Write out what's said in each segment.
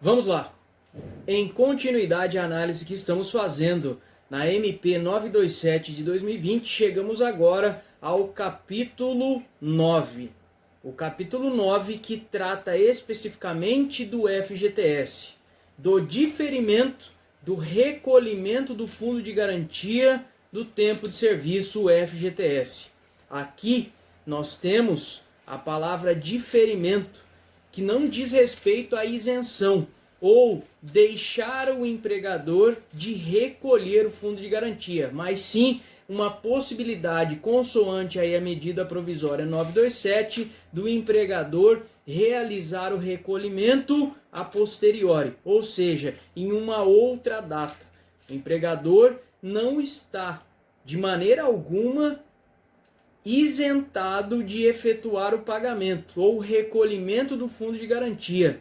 Vamos lá. Em continuidade à análise que estamos fazendo na MP 927 de 2020, chegamos agora ao capítulo 9. O capítulo 9 que trata especificamente do FGTS, do diferimento, do recolhimento do Fundo de Garantia do Tempo de Serviço, o FGTS. Aqui nós temos a palavra diferimento, que não diz respeito à isenção ou deixar o empregador de recolher o fundo de garantia, mas sim uma possibilidade, consoante aí a medida provisória 927, do empregador realizar o recolhimento a posteriori, ou seja, em uma outra data. O empregador não está de maneira alguma isentado de efetuar o pagamento ou recolhimento do fundo de garantia.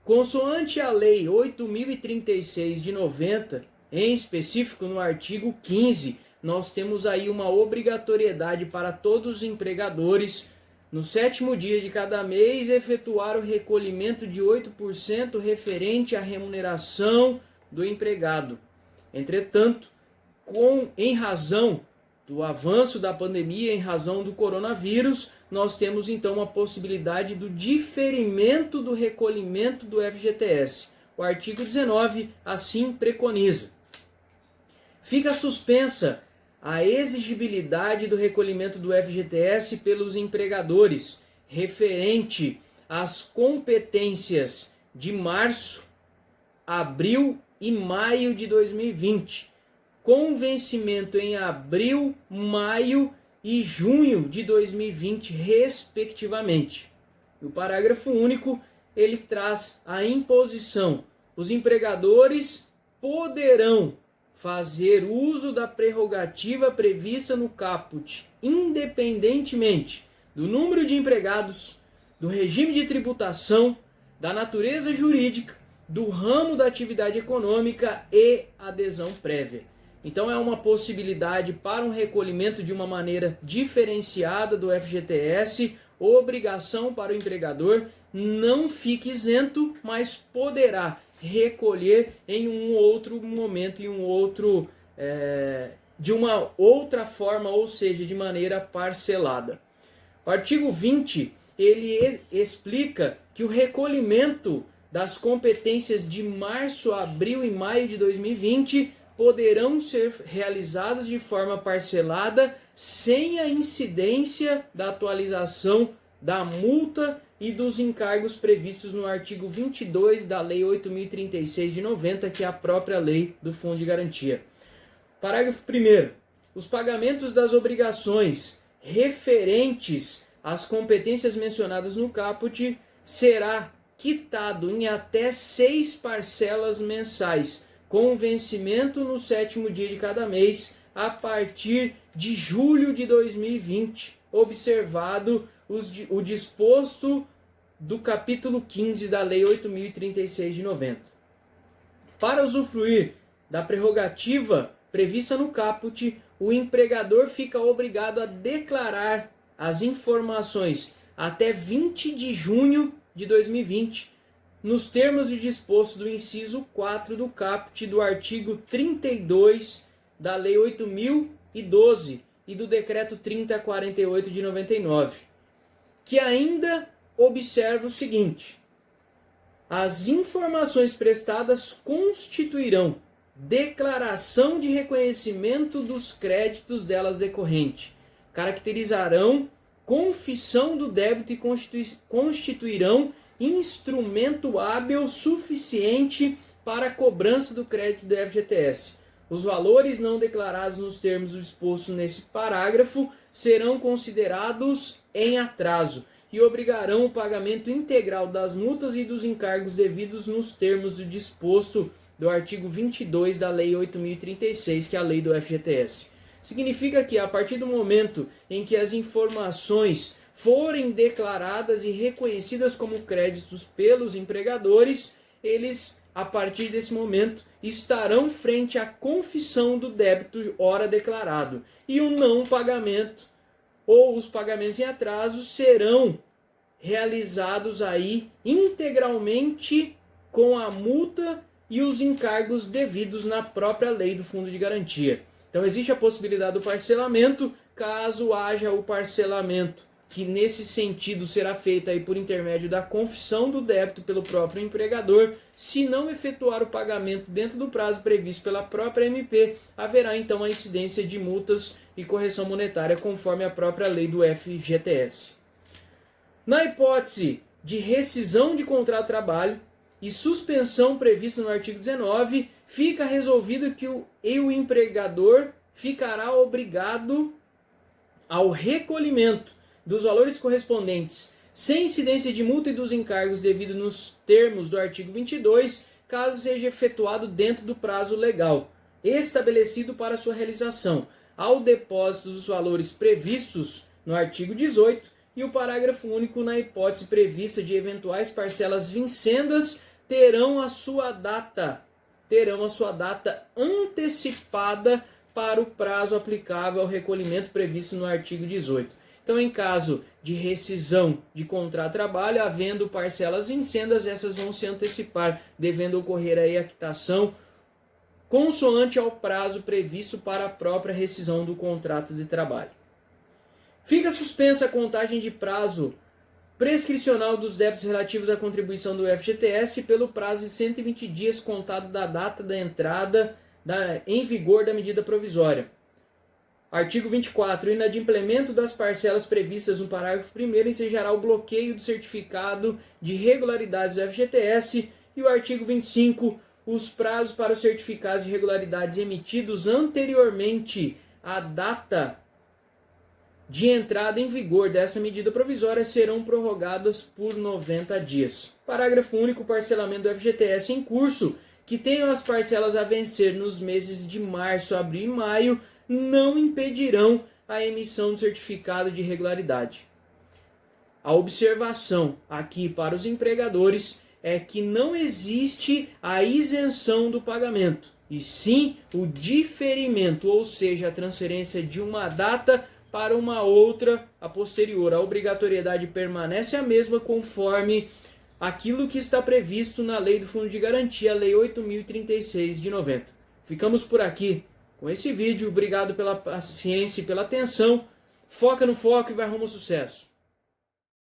Consoante a Lei 8.036 de 90, em específico no artigo 15, nós temos aí uma obrigatoriedade para todos os empregadores, no 7º dia de cada mês, efetuar o recolhimento de 8% referente à remuneração do empregado. Entretanto, em razão do avanço da pandemia, em razão do coronavírus, nós temos então a possibilidade do diferimento do recolhimento do FGTS. O artigo 19 assim preconiza. Fica suspensa a exigibilidade do recolhimento do FGTS pelos empregadores referente às competências de março, abril e maio de 2020, com vencimento em abril, maio e junho de 2020, respectivamente. O parágrafo único, ele traz a imposição. Os empregadores poderão fazer uso da prerrogativa prevista no caput, independentemente do número de empregados, do regime de tributação, da natureza jurídica, do ramo da atividade econômica e adesão prévia. Então é uma possibilidade para um recolhimento de uma maneira diferenciada do FGTS, obrigação para o empregador, não fique isento, mas poderá recolher em um outro momento, de uma outra forma, ou seja, de maneira parcelada. O artigo 20, ele explica que o recolhimento das competências de março, abril e maio de 2020 poderão ser realizados de forma parcelada, sem a incidência da atualização da multa e dos encargos previstos no artigo 22 da Lei 8.036 de 90, que é a própria lei do Fundo de Garantia. Parágrafo 1º. Os pagamentos das obrigações referentes às competências mencionadas no caput será quitado em até 6 parcelas mensais, com vencimento no 7º dia de cada mês, a partir de julho de 2020, observado o disposto do capítulo 15 da Lei 8.036 de 90. Para usufruir da prerrogativa prevista no caput, o empregador fica obrigado a declarar as informações até 20 de junho de 2020, nos termos de disposto do inciso 4 do caput do artigo 32 da Lei 8.012 e do Decreto 3048 de 99, que ainda observa o seguinte: as informações prestadas constituirão declaração de reconhecimento dos créditos delas decorrente, caracterizarão confissão do débito e constituirão instrumento hábil suficiente para a cobrança do crédito do FGTS. Os valores não declarados nos termos dispostos nesse parágrafo serão considerados em atraso e obrigarão o pagamento integral das multas e dos encargos devidos nos termos do disposto do artigo 22 da Lei 8.036, que é a lei do FGTS. Significa que, a partir do momento em que as informações forem declaradas e reconhecidas como créditos pelos empregadores, eles, a partir desse momento, estarão frente à confissão do débito ora declarado. E o não pagamento ou os pagamentos em atraso serão realizados aí integralmente com a multa e os encargos devidos na própria lei do fundo de garantia. Então existe a possibilidade do parcelamento, caso haja o parcelamento, que nesse sentido será feita aí por intermédio da confissão do débito pelo próprio empregador. Se não efetuar o pagamento dentro do prazo previsto pela própria MP, haverá então a incidência de multas e correção monetária conforme a própria lei do FGTS. Na hipótese de rescisão de contrato de trabalho e suspensão prevista no artigo 19, fica resolvido que o empregador ficará obrigado ao recolhimento dos valores correspondentes, sem incidência de multa e dos encargos devidos nos termos do artigo 22, caso seja efetuado dentro do prazo legal estabelecido para sua realização, ao depósito dos valores previstos no artigo 18, e o parágrafo único, na hipótese prevista de eventuais parcelas vincendas, terão a sua data antecipada para o prazo aplicável ao recolhimento previsto no artigo 18. Então, em caso de rescisão de contrato de trabalho, havendo parcelas vincendas, essas vão se antecipar, devendo ocorrer aí a quitação consoante ao prazo previsto para a própria rescisão do contrato de trabalho. Fica suspensa a contagem de prazo prescricional dos débitos relativos à contribuição do FGTS pelo prazo de 120 dias contado da data da entrada em vigor da medida provisória. Artigo 24. O inadimplemento das parcelas previstas no parágrafo 1º ensejará o bloqueio do certificado de regularidades do FGTS. E o artigo 25. Os prazos para os certificados de regularidades emitidos anteriormente à data de entrada em vigor dessa medida provisória serão prorrogadas por 90 dias. Parágrafo único. Parcelamento do FGTS em curso, que tenham as parcelas a vencer nos meses de março, abril e maio, não impedirão a emissão do certificado de regularidade. A observação aqui para os empregadores é que não existe a isenção do pagamento, e sim o diferimento, ou seja, a transferência de uma data para uma outra a posterior. A obrigatoriedade permanece a mesma conforme aquilo que está previsto na Lei do Fundo de Garantia, a Lei 8.036 de 90. Ficamos por aqui com esse vídeo. Obrigado pela paciência e pela atenção. Foca no foco e vai rumo ao sucesso.